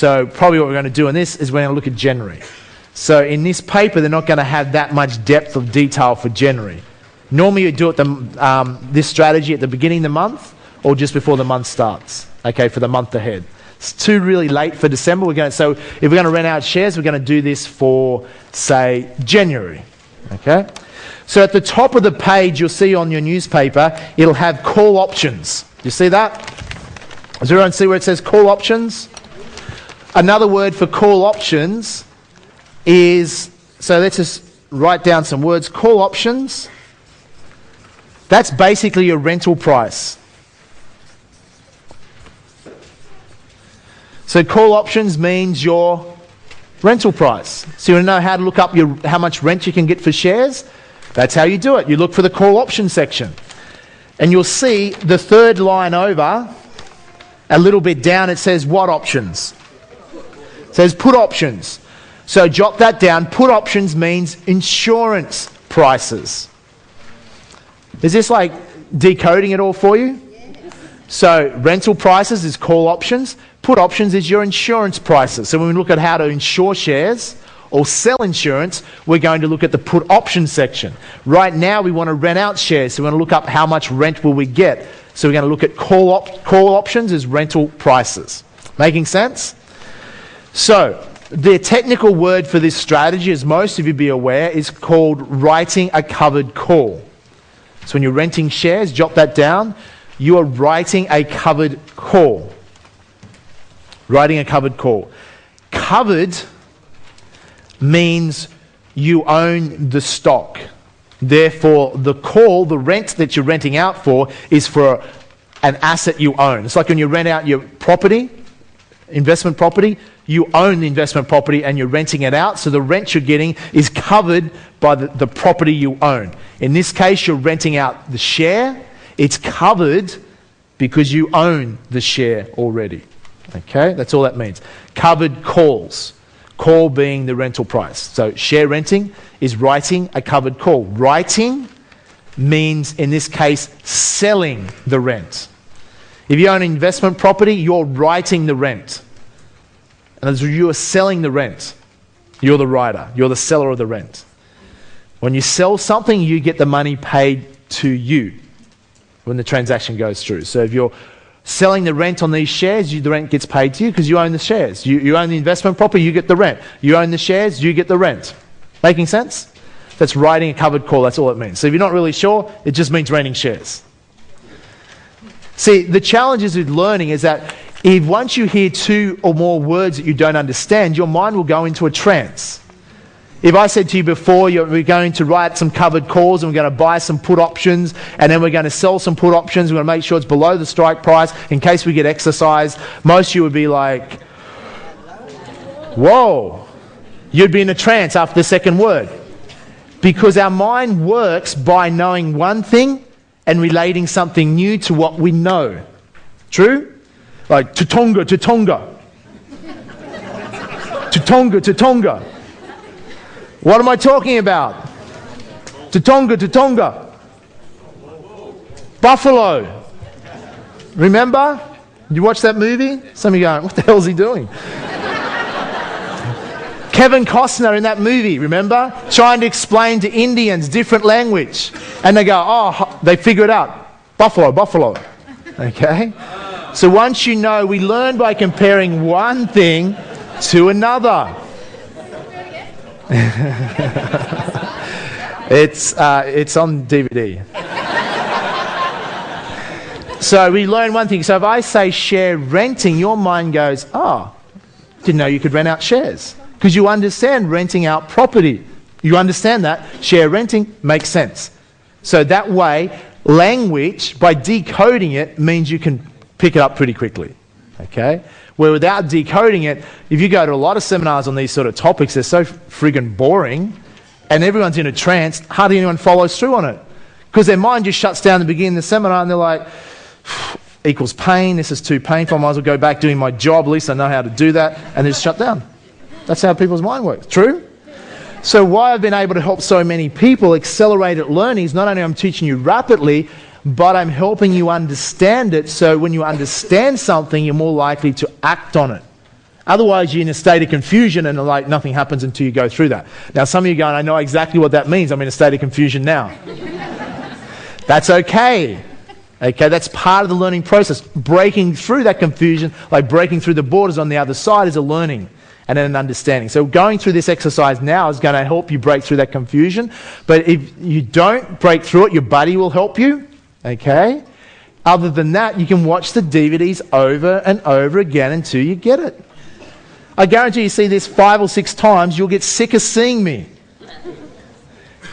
So probably what we're going to do in this is we're going to look at January. So in this paper, they're not going to have that much depth of detail for January. Normally you do it this strategy at the beginning of the month or just before the month starts, okay, for the month ahead. It's too really late for December. So if we're going to rent out shares, we're going to do this for, say, January, okay? So at the top of the page, you'll see on your newspaper, it'll have call options. You see that? Does everyone see where it says call options? Another word for call options is, so let's just write down some words. Call options, that's basically your rental price. So call options means your rental price. So you want to know how to look up how much rent you can get for shares? That's how you do it. You look for the call option section. And you'll see the third line over, a little bit down, it says what options? It says put options. So jot that down. Put options means insurance prices. Is this like decoding it all for you? So rental prices is call options. Put options is your insurance prices. So when we look at how to insure shares or sell insurance, we're going to look at the put option section. Right now we want to rent out shares, so we want to look up how much rent will we get. So we're going to look at call options as rental prices. Making sense? So the technical word for this strategy, as most of you be aware, is called writing a covered call. So when you're renting shares, jot that down. You are writing a covered call. Writing a covered call. Covered means you own the stock. Therefore, the call, the rent that you're renting out for, is for an asset you own. It's like when you rent out your property, investment property, you own the investment property and you're renting it out, so the rent you're getting is covered by the property you own. In this case, you're renting out the share. It's covered because you own the share already. Okay, that's all that means. Covered calls. Call being the rental price. So share renting is writing a covered call. Writing means, in this case, selling the rent. If you own an investment property, you're writing the rent. And as you are selling the rent, you're the writer. You're the seller of the rent. When you sell something, you get the money paid to you when the transaction goes through. So if you're selling the rent on these shares, the rent gets paid to you because you own the shares. You own the investment property, you get the rent. You own the shares, you get the rent. Making sense? That's writing a covered call, that's all it means. So if you're not really sure, it just means renting shares. See, the challenges with learning is that if once you hear two or more words that you don't understand, your mind will go into a trance. If I said to you before, we're going to write some covered calls and we're going to buy some put options and then we're going to sell some put options, we're going to make sure it's below the strike price in case we get exercised, most of you would be like, whoa, you'd be in a trance after the second word. Because our mind works by knowing one thing and relating something new to what we know. True? Like, Tatonga, Tatonga. Tatonga, Tatonga. What am I talking about? Tatonga, Tatonga. Buffalo. Remember? You watch that movie? Some of you going, what the hell is he doing? Kevin Costner in that movie, remember? Trying to explain to Indians different language. And they go, oh, they figure it out. Buffalo, buffalo. Okay? So once you know, we learn by comparing one thing to another. It's on DVD. So we learn one thing. So if I say share renting, your mind goes, oh, didn't know you could rent out shares. Because you understand renting out property. You understand that. Share renting makes sense. So that way, language, by decoding it, means you can pick it up pretty quickly. Okay? Where without decoding it, if you go to a lot of seminars on these sort of topics, they're so friggin' boring, and everyone's in a trance, hardly anyone follows through on it. Because their mind just shuts down at the beginning of the seminar, and they're like, equals pain, this is too painful, I might as well go back doing my job, at least I know how to do that, and they just shut down. That's how people's mind works. True? So why I've been able to help so many people accelerate at learning is not only I'm teaching you rapidly, but I'm helping you understand it, so when you understand something, you're more likely to act on it. Otherwise, you're in a state of confusion and like nothing happens until you go through that. Now, some of you are going, I know exactly what that means. I'm in a state of confusion now. That's okay. Okay, that's part of the learning process. Breaking through that confusion, like breaking through the borders on the other side, is a learning and an understanding. So going through this exercise now is going to help you break through that confusion. But if you don't break through it, your buddy will help you. Okay? Other than that, you can watch the DVDs over and over again until you get it. I guarantee you see this 5 or 6 times, you'll get sick of seeing me.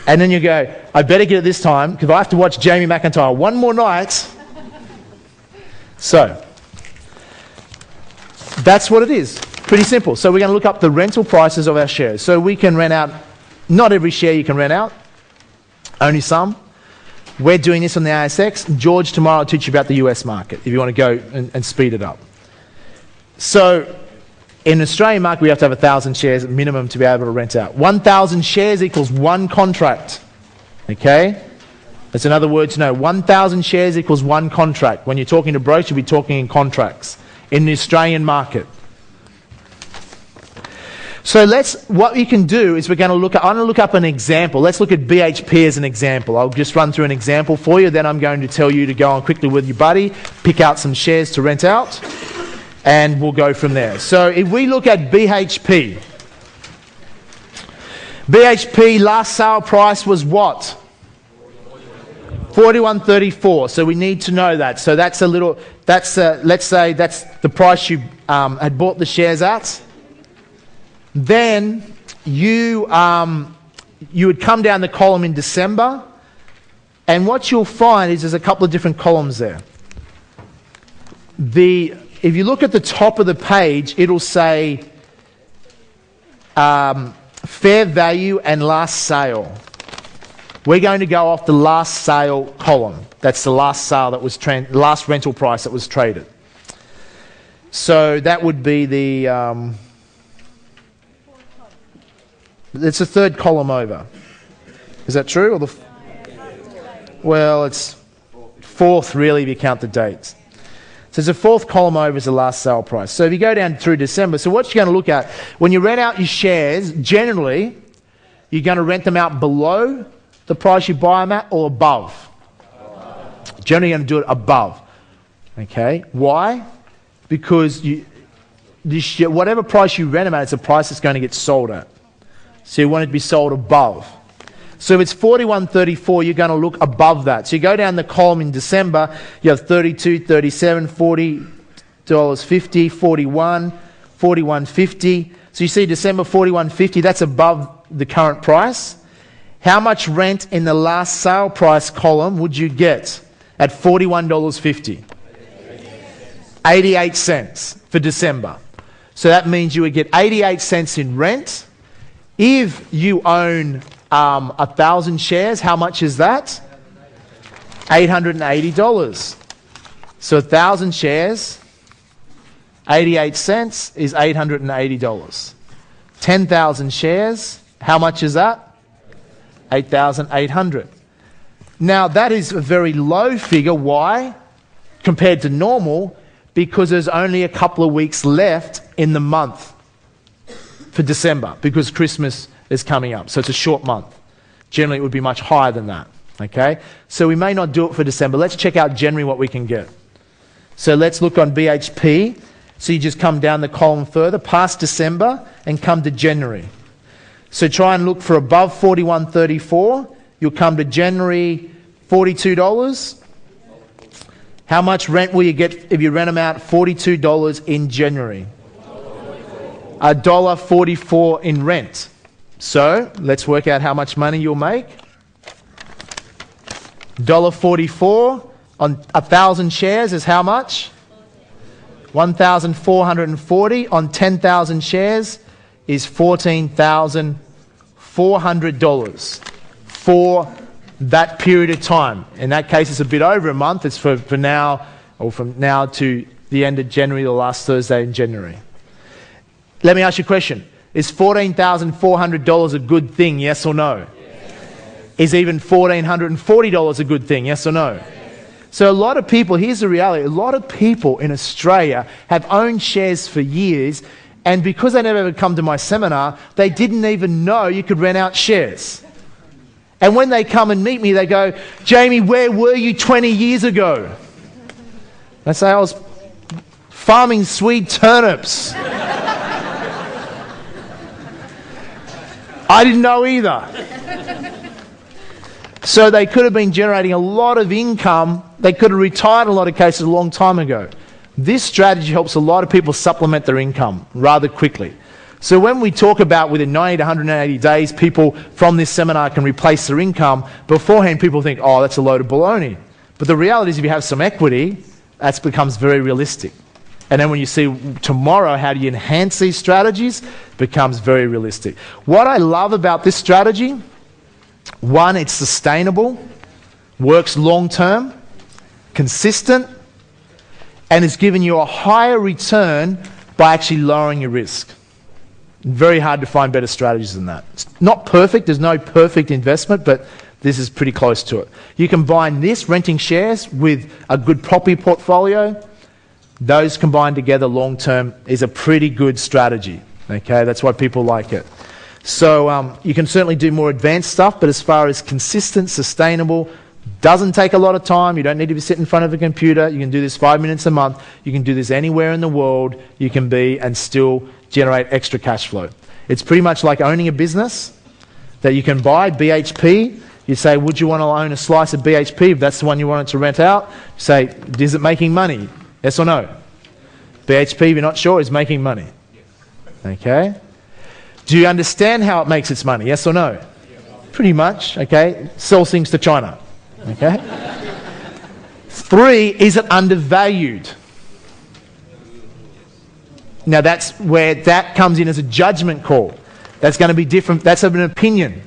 And then you go, I better get it this time because I have to watch Jamie McIntyre one more night. So, that's what it is. Pretty simple. So we're going to look up the rental prices of our shares. So we can rent out, not every share you can rent out, only some. We're doing this on the ASX. George tomorrow will teach you about the US market if you want to go and speed it up. So, in the Australian market, we have to have 1,000 shares minimum to be able to rent out. 1,000 shares equals 1 contract. Okay? That's another word to know. 1,000 shares equals 1 contract. When you're talking to brokers, you'll be talking in contracts in the Australian market. So what we can do is I'm going to look up an example. Let's look at BHP as an example. I'll just run through an example for you. Then I'm going to tell you to go on quickly with your buddy, pick out some shares to rent out, and we'll go from there. So if we look at BHP last sale price was what? 41.34. So we need to know that. So let's say that's the price you had bought the shares at. Then you would come down the column in December, and what you'll find is there's a couple of different columns there. If you look at the top of the page, it'll say fair value and last sale. We're going to go off the last sale column. That's the last sale that was last rental price that was traded. So that would be the it's the third column over. Is that true? Or well, it's fourth really if you count the dates. So there's a fourth column over is the last sale price. So if you go down through December, so what you're going to look at, when you rent out your shares, generally, you're going to rent them out below the price you buy them at or above. Generally, you're going to do it above. Okay? Why? Because whatever price you rent them at, it's the price it's going to get sold at. So you want it to be sold above. So if it's 41.34, you're going to look above that. So you go down the column in December, you have 32, 37, $40.50, 41, 41.50. So you see December 41.50, that's above the current price. How much rent in the last sale price column would you get at $41.50? 88 cents for December. So that means you would get 88 cents in rent. If you own 1,000 shares, how much is that? $880. So 1,000 shares, 88 cents is $880. 10,000 shares, how much is that? 8,800. Now that is a very low figure. Why? Compared to normal, because there's only a couple of weeks left in the month for December, because Christmas is coming up. So it's a short month. Generally, it would be much higher than that. Okay? So we may not do it for December. Let's check out January what we can get. So let's look on BHP. So you just come down the column further, past December, and come to January. So try and look for above 41.34. You'll come to January, $42. How much rent will you get if you rent them out $42 in January? $1.44 in rent. So let's work out how much money you'll make. $1.44 on 1,000 shares is how much? $1,440 on 10,000 shares is $14,400 for that period of time. In that case, it's a bit over a month. It's for now, or from now to the end of January, the last Thursday in January. Let me ask you a question. Is $14,400 a good thing, yes or no? Yes. Is even $1,440 a good thing, yes or no? Yes. So a lot of people, here's the reality, a lot of people in Australia have owned shares for years, And because they never ever come to my seminar, they didn't even know you could rent out shares. And when they come and meet me, they go, Jamie, where were you 20 years ago? I say, I was farming Swede turnips. I didn't know either. So they could have been generating a lot of income. They could have retired in a lot of cases a long time ago. This strategy helps a lot of people supplement their income rather quickly. So when we talk about within 90 to 180 days, people from this seminar can replace their income, beforehand people think, oh, that's a load of baloney. But the reality is if you have some equity, that becomes very realistic. And then when you see tomorrow how do you enhance these strategies, it becomes very realistic. What I love about this strategy, one, it's sustainable, works long term, consistent, and it's given you a higher return by actually lowering your risk. Very hard to find better strategies than that. It's not perfect, there's no perfect investment, but this is pretty close to it. You combine this, renting shares, with a good property portfolio. Those combined together long term is a pretty good strategy. Okay, that's why people like it. So you can certainly do more advanced stuff, but as far as consistent, sustainable, doesn't take a lot of time. You don't need to be sitting in front of a computer. You can do this 5 minutes a month. You can do this anywhere in the world you can be and still generate extra cash flow. It's pretty much like owning a business that you can buy, BHP. You say, would you want to own a slice of BHP if that's the one you wanted to rent out? You say, is it making money? Yes or no? BHP, if you're not sure, is making money. Okay? Do you understand how it makes its money? Yes or no? Pretty much. Okay? Sells things to China. Okay? 3, is it undervalued? Now that's where that comes in as a judgment call. That's going to be different. That's an opinion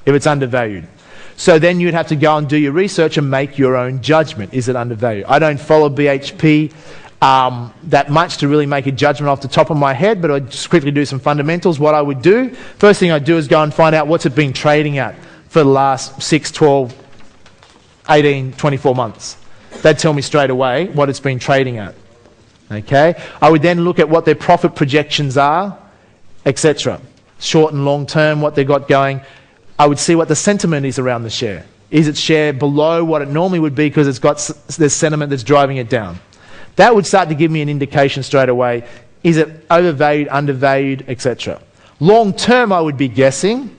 if it's undervalued. So then you'd have to go and do your research and make your own judgment. Is it undervalued? I don't follow BHP that much to really make a judgment off the top of my head, but I'd just quickly do some fundamentals. What I would do, first thing I'd do is go and find out what's it been trading at for the last 6, 12, 18, 24 months. That'd tell me straight away what it's been trading at. Okay? I would then look at what their profit projections are, etc. Short and long term, what they've got going. I would see what the sentiment is around the share. Is its share below what it normally would be because it's got this sentiment that's driving it down? That would start to give me an indication straight away. Is it overvalued, undervalued, etc. Long term, I would be guessing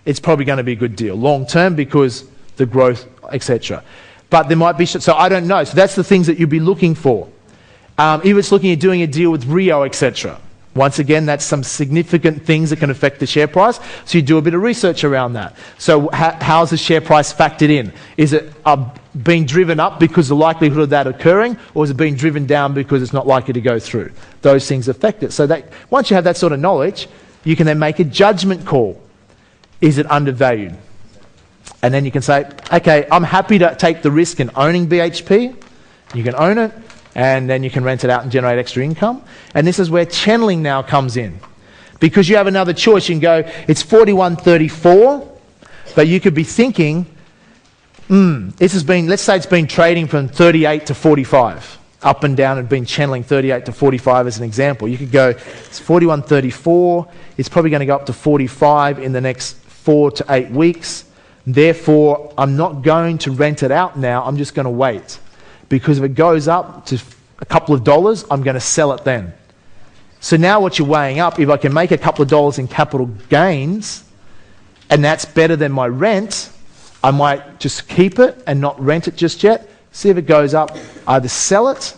it's probably going to be a good deal. Long term because the growth, etc. But there might be, so I don't know. So that's the things that you'd be looking for. If it's looking at doing a deal with Rio, etc. Once again, that's some significant things that can affect the share price. So you do a bit of research around that. So how's the share price factored in? Is it being driven up because the likelihood of that occurring, or is it being driven down because it's not likely to go through? Those things affect it. So that once you have that sort of knowledge, you can then make a judgment call. Is it undervalued? And then you can say, okay, I'm happy to take the risk in owning BHP. You can own it. And then you can rent it out and generate extra income. And this is where channeling now comes in. Because you have another choice. You can go, it's 41.34, but you could be thinking, this has been, let's say it's been trading from 38 to 45, up and down, and been channeling 38 to 45 as an example. You could go, it's 41.34, it's probably going to go up to 45 in the next 4 to 8 weeks. Therefore, I'm not going to rent it out now, I'm just going to wait. Because if it goes up to a couple of dollars, I'm going to sell it then. So now what you're weighing up, if I can make a couple of dollars in capital gains, and that's better than my rent, I might just keep it and not rent it just yet. See if it goes up, either sell it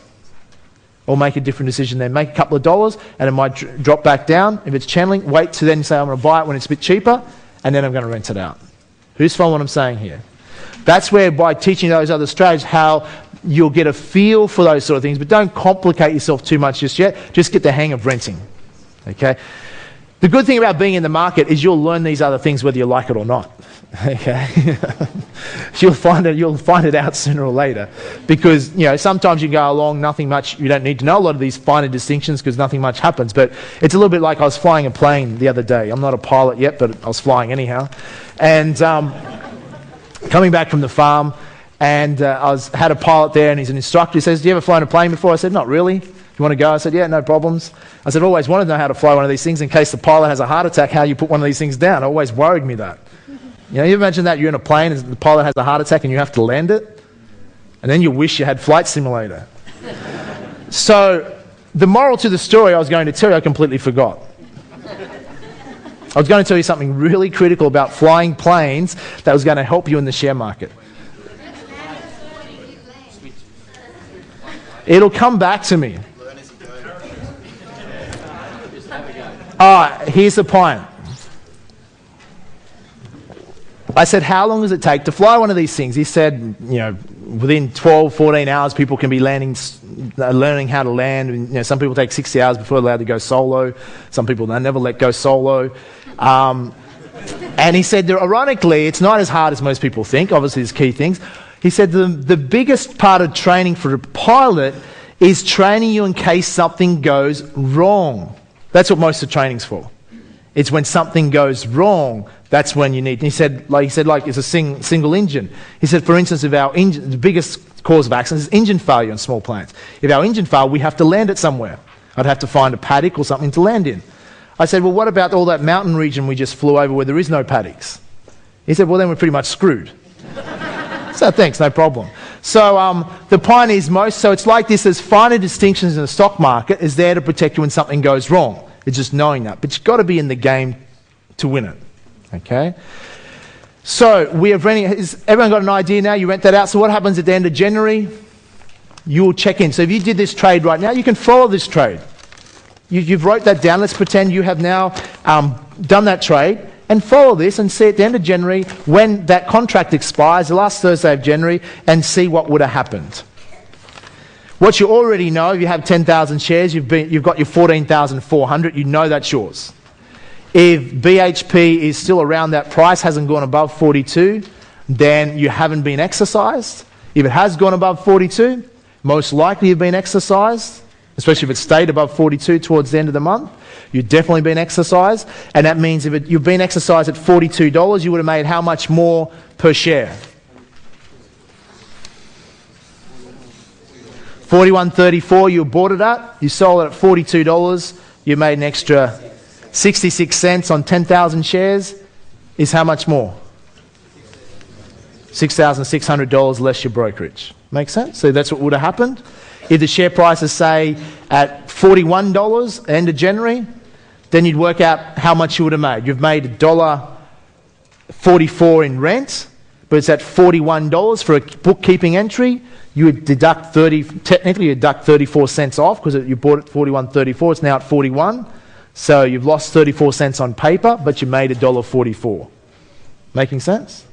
or make a different decision then. Make a couple of dollars and it might drop back down. If it's channeling, wait to then say I'm going to buy it when it's a bit cheaper, and then I'm going to rent it out. Who's following what I'm saying here? That's where by teaching those other strategies, how you'll get a feel for those sort of things, but don't complicate yourself too much just yet. Just get the hang of renting. Okay? The good thing about being in the market is you'll learn these other things whether you like it or not. Okay? You'll find it out sooner or later. Because, sometimes you go along, nothing much, you don't need to know a lot of these finer distinctions because nothing much happens. But it's a little bit like I was flying a plane the other day. I'm not a pilot yet, but I was flying anyhow. And coming back from the farm, and I had a pilot there, and he's an instructor. He says, do you ever flown a plane before? I said, not really. You want to go? I said, yeah, no problems. I said, I've always wanted to know how to fly one of these things in case the pilot has a heart attack, how you put one of these things down. It always worried me that. You know, you imagine that you're in a plane and the pilot has a heart attack and you have to land it, and then you wish you had Flight Simulator. So the moral to the story I was going to tell you, I completely forgot. I was going to tell you something really critical about flying planes that was going to help you in the share market. It'll come back to me. Here's the point. I said, how long does it take to fly one of these things? He said, you know, within 12, 14 hours, people can be learning how to land. And, you know, some people take 60 hours before they're allowed to go solo. Some people, they never let go solo. And he said, ironically, it's not as hard as most people think. Obviously, there's key things. He said the biggest part of training for a pilot is training you in case something goes wrong. That's what most of the training's for. It's when something goes wrong, that's when you need. And he said, like it's a single engine. He said, for instance, if our engine, the biggest cause of accidents is engine failure on small planes. If our engine failed, we have to land it somewhere. I'd have to find a paddock or something to land in. I said, well, what about all that mountain region we just flew over where there is no paddocks? He said, well, then we're pretty much screwed. So thanks, no problem. So the point is so it's like this, there's finer distinctions in the stock market is there to protect you when something goes wrong. It's just knowing that. But you've got to be in the game to win it. Okay? So we have renting. Has everyone got an idea now? You rent that out. So what happens at the end of January? You will check in. So if you did this trade right now, you can follow this trade. You've wrote that down. Let's pretend you have now done that trade. And follow this and see at the end of January when that contract expires, the last Thursday of January, and see what would have happened. What you already know, if you have 10,000 shares, you've got your 14,400, you know that's yours. If BHP is still around that price, hasn't gone above 42, then you haven't been exercised. If it has gone above 42, most likely you've been exercised, especially if it stayed above 42 towards the end of the month. You've definitely been exercised, and that means if you've been exercised at $42, you would have made how much more per share? $41.34 you bought it at, you sold it at $42, you made an extra 66 cents on 10,000 shares, is how much more? $6,600 less your brokerage. Make sense? So that's what would have happened. If the share price is, say, at $41 end of January, then you'd work out how much you would have made. You've made $1.44 in rent, but it's at $41 for a bookkeeping entry. You would deduct technically you deduct 34 cents off because you bought it $41.34. It's now at 41. So you've lost 34 cents on paper, but you made $1.44. Making sense?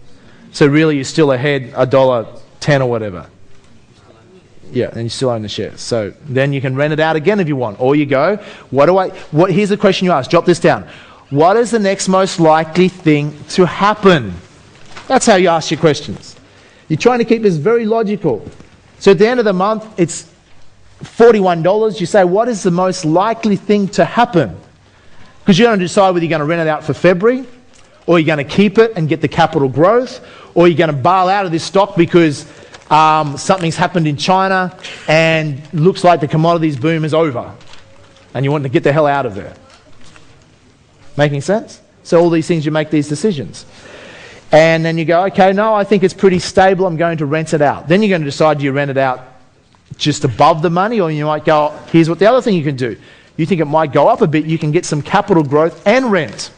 So really you're still ahead $1.10 or whatever. Yeah, and you still own the shares. So then you can rent it out again if you want. Or you go, here's the question you ask. Jot this down. What is the next most likely thing to happen? That's how you ask your questions. You're trying to keep this very logical. So at the end of the month, it's $41. You say, what is the most likely thing to happen? Because you don't decide whether you're going to rent it out for February, or you're going to keep it and get the capital growth, or you're going to bail out of this stock because something's happened in China and looks like the commodities boom is over and you want to get the hell out of there. Making sense? So all these things, you make these decisions. And then you go, okay, no, I think it's pretty stable, I'm going to rent it out. Then you're going to decide, do you rent it out just above the money, or you might go, here's what the other thing you can do. You think it might go up a bit, you can get some capital growth and rent.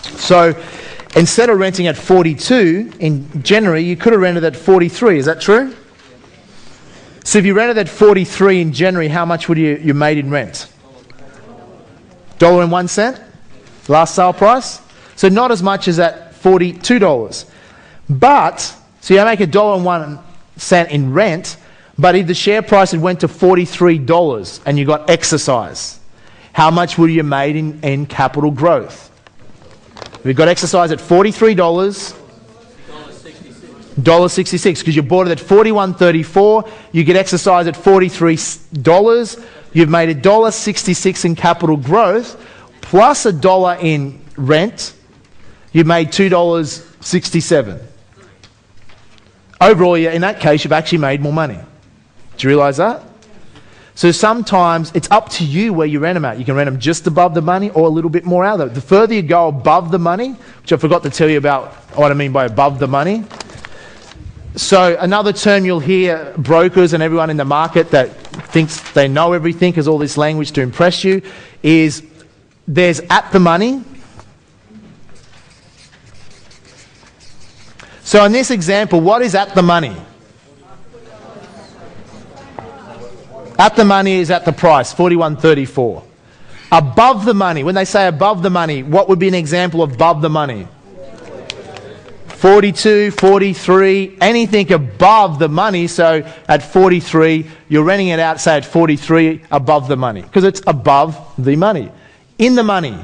So instead of renting at 42 in January, you could have rented at 43. Is that true? So if you rented at 43 in January, how much would you made in rent? $1.01? Last sale price? So not as much as at $42. But, so you make $1.01 in rent, but if the share price had went to $43 and you got exercise, how much would you made in capital growth? We got exercise at $43, $1.66, because you bought it at $41.34, you get exercise at $43, you've made $1.66 in capital growth, plus $1 in rent, you made $2.67. Overall, in that case, you've actually made more money. Do you realise that? So sometimes it's up to you where you rent them at. You can rent them just above the money or a little bit more out of it. The further you go above the money, which I forgot to tell you about what I mean by above the money. So another term you'll hear brokers and everyone in the market that thinks they know everything, has all this language to impress you, is there's at the money. So in this example, what is at the money? At the money is at the price, $41.34. Above the money, when they say above the money, what would be an example of above the money? 42, 43, anything above the money. So at 43, you're renting it out, say at 43, above the money, because it's above the money. In the money.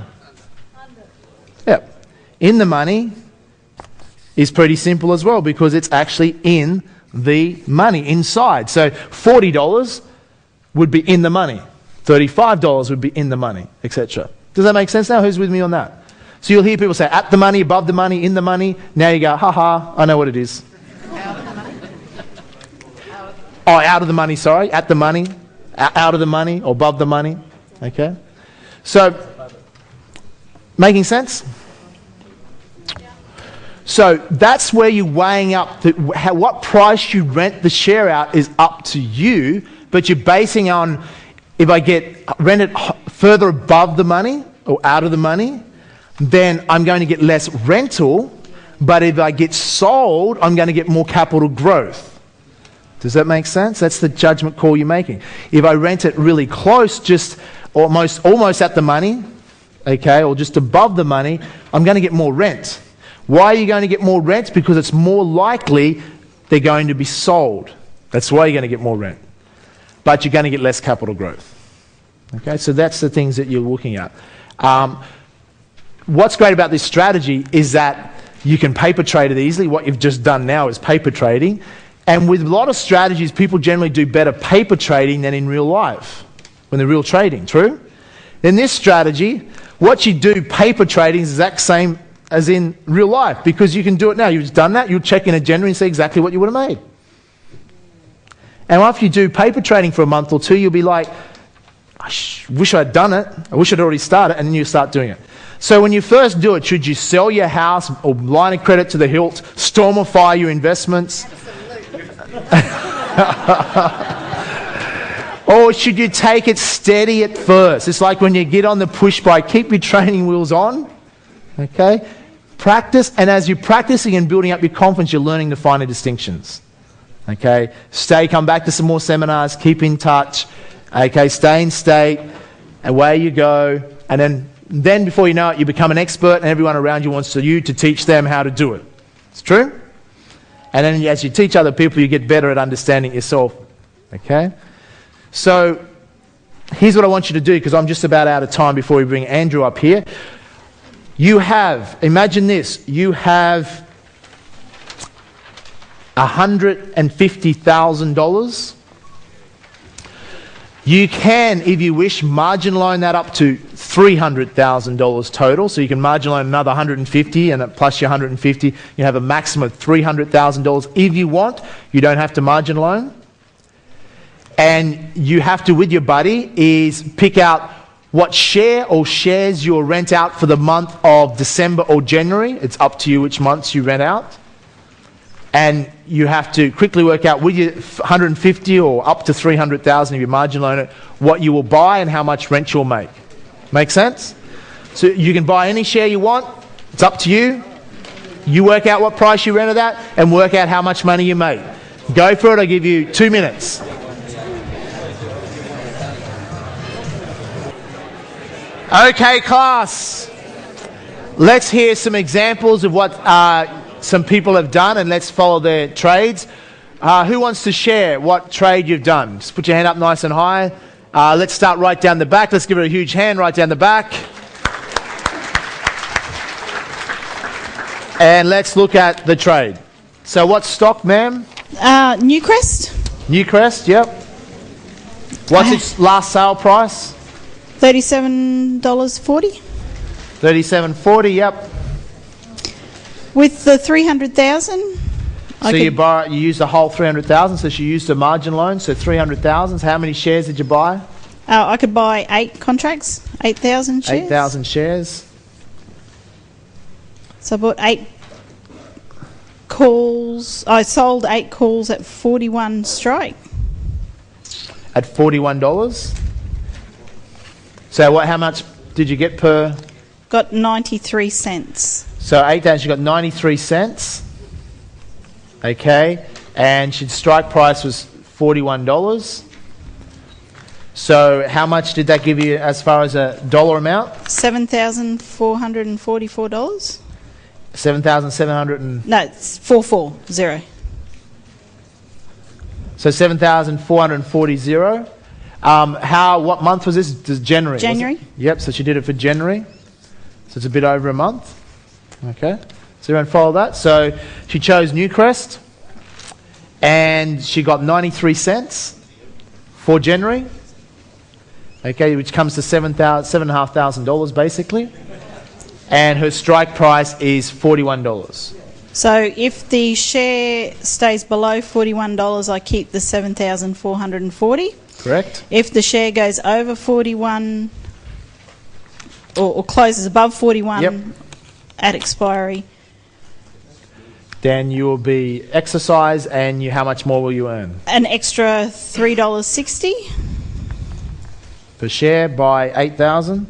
Yep. In the money is pretty simple as well, because it's actually in the money, inside. So $40 would be in the money. $35 would be in the money, etc. Does that make sense now? Who's with me on that? So you'll hear people say, at the money, above the money, in the money. Now you go, ha, I know what it is. Out of the money. Oh, out of the money, sorry. At the money, out of the money, or above the money. Okay? So, making sense? So that's where you're weighing up what price you rent the share out is up to you, but you're basing on, if I get rented further above the money or out of the money, then I'm going to get less rental, but if I get sold, I'm going to get more capital growth. Does that make sense? That's the judgment call you're making. If I rent it really close, just almost at the money, okay, or just above the money, I'm going to get more rent. Why are you going to get more rent? Because it's more likely they're going to be sold. That's why you're going to get more rent. But you're going to get less capital growth. Okay, so that's the things that you're looking at. What's great about this strategy is that you can paper trade it easily. What you've just done now is paper trading. And with a lot of strategies, people generally do better paper trading than in real life, when they're real trading, true? In this strategy, what you do paper trading is the exact same as in real life, because you can do it now. You've done that, you'll check in a January and see exactly what you would have made. And after you do paper trading for a month or two, you'll be like, I wish I'd done it. I wish I'd already started, and then you start doing it. So when you first do it, should you sell your house or line of credit to the hilt, stormify your investments? Or should you take it steady at first? It's like when you get on the push bike, keep your training wheels on, okay? Practice, and as you're practicing and building up your confidence, you're learning the finer distinctions, okay? Come back to some more seminars, keep in touch, okay? Stay in state, away you go, and then before you know it, you become an expert, and everyone around you wants you to teach them how to do it. It's true? And then as you teach other people, you get better at understanding yourself, okay? So here's what I want you to do, because I'm just about out of time before we bring Andrew up here. You have, imagine this, you have $150,000. You can, if you wish, margin loan that up to $300,000 total. So you can margin loan another $150,000, and plus your $150,000, you have a maximum of $300,000 if you want. You don't have to margin loan. And you have to, with your buddy, is pick out what share or shares you'll rent out for the month of December or January. It's up to you which months you rent out. And you have to quickly work out with your $150,000 or up to $300,000 if you margin loan it, what you will buy and how much rent you'll make. Make sense? So you can buy any share you want. It's up to you. You work out what price you rented at and work out how much money you make. Go for it. I'll give you 2 minutes. Okay, class. Let's hear some examples of what some people have done, and let's follow their trades. Who wants to share what trade you've done? Just put your hand up nice and high. Let's start right down the back. Let's give it a huge hand right down the back. And let's look at the trade. So what stock, ma'am? Newcrest. Newcrest, yep. What's its last sale price? $37.40. $37.40, yep. With the $300,000, So you use the whole 300,000. So she used a margin loan. So 300,000. How many shares did you buy? I could buy 8 contracts, 8,000 shares. 8,000 shares. So I bought 8 calls. I sold 8 calls at 41 strike. At $41. So how much did you get per? Got 93 cents. So 8,000, you got 93 cents. Okay. And she strike price was $41. So how much did that give you as far as a dollar amount? $7,444. 7,700 and... No, it's 440. So 7,440. What month was this? January. January. Yep, so she did it for January. So it's a bit over a month. Okay. So everyone follow that. So she chose Newcrest and she got 93 cents for January. Okay, which comes to $7,500 basically. And her strike price is $41. So if the share stays below $41, I keep the 7,440. Correct. If the share goes over 41 or closes above 41 at expiry, then you will be exercised, and how much more will you earn? an extra $3.60. Per share by 8,000.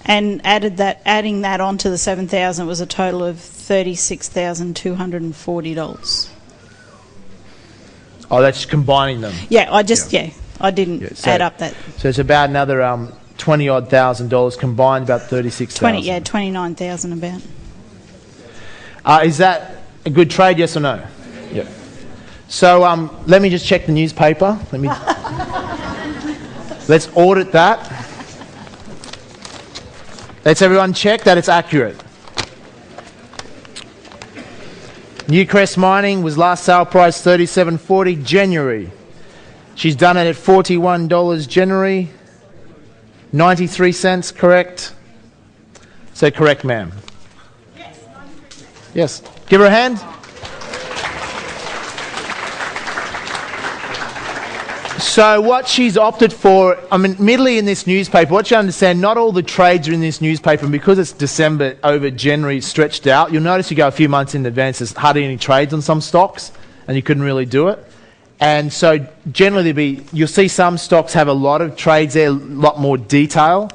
And adding that onto the 7,000 was a total of $36,240. Oh, that's combining them. Yeah, I didn't add up that. So it's about another $20,000 odd combined, about 36,000. 29,000 about. Is that a good trade? Yes or no? Yep. So let me just check the newspaper. Let's audit that. Let's everyone check that it's accurate. Newcrest Mining was last sale price $37.40 January. She's done it at $41 January. 93 cents, correct? So correct, ma'am. Yes. Give her a hand. So what she's opted for, admittedly in this newspaper, what you understand, not all the trades are in this newspaper, and because it's December over January stretched out, you'll notice you go a few months in advance, there's hardly any trades on some stocks, and you couldn't really do it. And so generally you'll see some stocks have a lot of trades there, a lot more detail.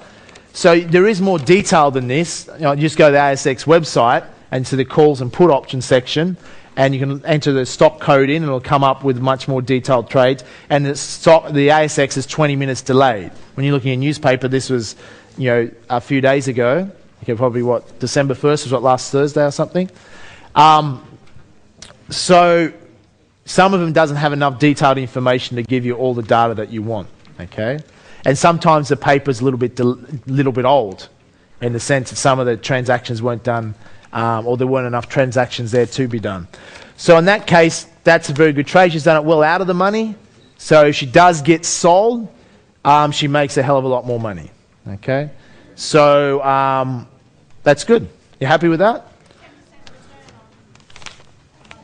So there is more detail than this. You just go to the ASX website and to the calls and put option section, and you can enter the stock code in and it'll come up with much more detailed trades. And the ASX is 20 minutes delayed. When you're looking at a newspaper, this was, a few days ago. Okay, probably December 1st was last Thursday or something. So some of them doesn't have enough detailed information to give you all the data that you want. Okay, and sometimes the paper's a little bit old, in the sense that some of the transactions weren't done. Or there weren't enough transactions there to be done. So in that case, that's a very good trade. She's done it well out of the money. So if she does get sold, she makes a hell of a lot more money. Okay? So that's good. You happy with that?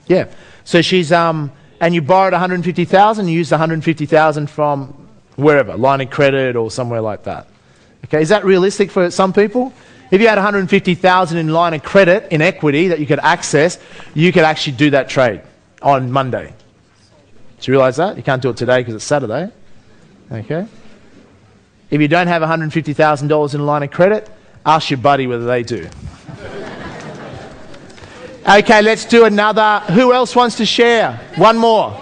Yeah. So she's, and you borrowed $150,000, you used $150,000 from wherever, line of credit or somewhere like that. Okay, is that realistic for some people? If you had $150,000 in line of credit in equity that you could access, you could actually do that trade on Monday. Do you realise that? You can't do it today because it's Saturday. Okay. If you don't have $150,000 in line of credit, ask your buddy whether they do. Okay, let's do another. Who else wants to share? One more.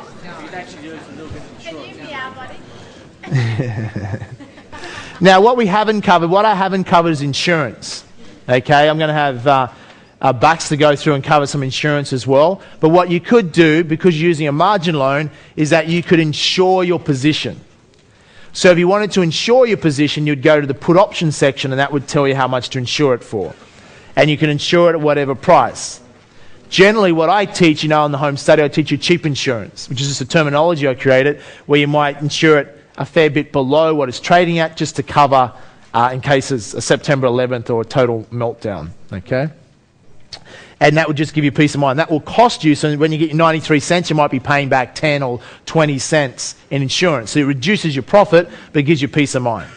Now, what I haven't covered is insurance. Okay, I'm going to have Baxter go through and cover some insurance as well. But what you could do, because you're using a margin loan, is that you could insure your position. So if you wanted to insure your position, you'd go to the put option section, and that would tell you how much to insure it for. And you can insure it at whatever price. Generally, what I teach, in the home study, I teach you cheap insurance, which is just a terminology I created, where you might insure it a fair bit below what it's trading at, just to cover in case it's a September 11th or a total meltdown. Okay, And that would just give you peace of mind. That will cost you, so when you get your 93 cents, you might be paying back 10 or 20 cents in insurance. So it reduces your profit, but it gives you peace of mind.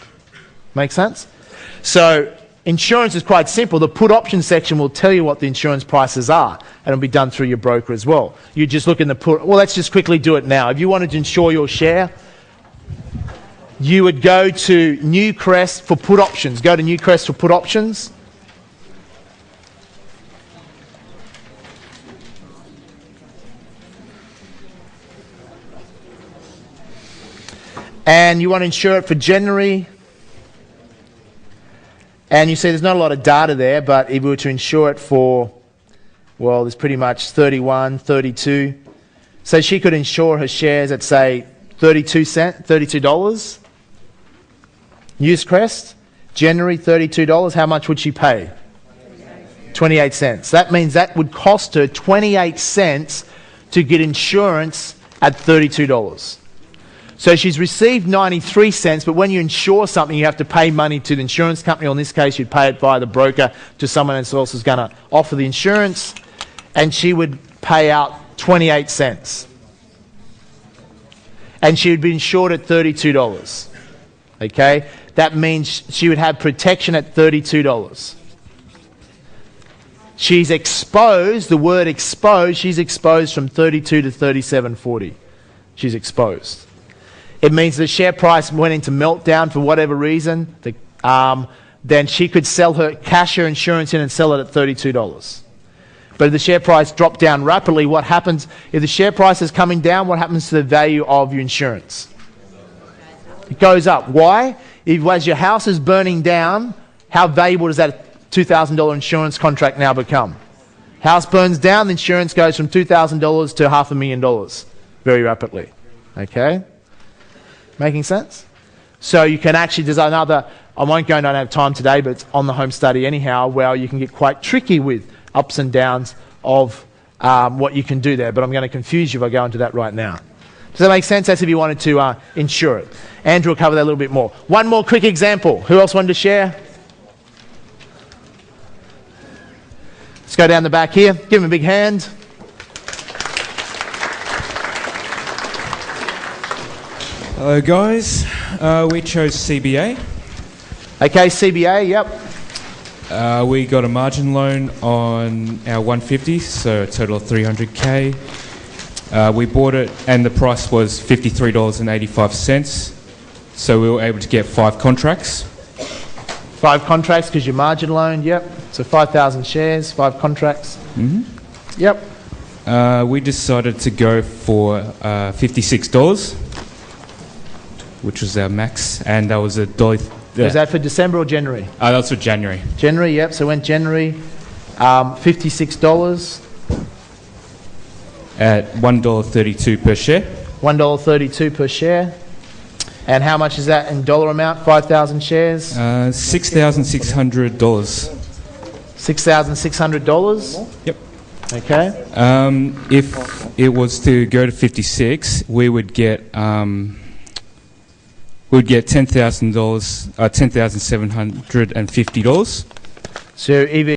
Make sense? So insurance is quite simple. The put option section will tell you what the insurance prices are, and it'll be done through your broker as well. You just look in the put. Well, let's just quickly do it now. If you wanted to insure your share, you would go to Newcrest for put options. Go to Newcrest for put options. And you want to insure it for January. And you see there's not a lot of data there, but if we were to insure it for, well, there's pretty much 31, 32. So she could insure her shares at, say, $32. Newcrest, January, $32. How much would she pay? 28 cents. That means that would cost her 28 cents to get insurance at $32. So she's received 93 cents, but when you insure something, you have to pay money to the insurance company. Or in this case, you'd pay it via the broker to someone else who's going to offer the insurance, and she would pay out 28 cents. And she would be insured at $32. Okay? That means she would have protection at $32. She's exposed, the word exposed, she's exposed from 32 to 37.40. She's exposed. It means the share price went into meltdown for whatever reason. Then she could cash her insurance in and sell it at $32. But if the share price dropped down rapidly, what happens? If the share price is coming down, what happens to the value of your insurance? It goes up. Why? As your house is burning down, how valuable does that $2,000 insurance contract now become? House burns down, the insurance goes from $2,000 to $500,000 very rapidly. Okay? Making sense? So you can actually, there's another, I won't go, I don't have time today, but it's on the home study anyhow, where you can get quite tricky with ups and downs of what you can do there. But I'm going to confuse you if I go into that right now. Does that make sense? That's if you wanted to insure it. Andrew will cover that a little bit more. One more quick example. Who else wanted to share? Let's go down the back here. Give him a big hand. Hello guys, we chose CBA. Okay, CBA, yep. We got a margin loan on our 150, so a total of 300k. We bought it and the price was $53.85, so we were able to get 5 contracts. 5 contracts because your margin loan, yep. So 5,000 shares, 5 contracts. Mm-hmm. Yep. We decided to go for $56. Which was our max, and that was $1. Was that for December or January? That was for January. January, yep. So went January, $56 at $1.32 per share. $1.32 per share. And how much is that in dollar amount? 5,000 shares. $6,600. $6,600. Yep. Okay. If it was to go to 56, we would get $10,000, $10,750. So even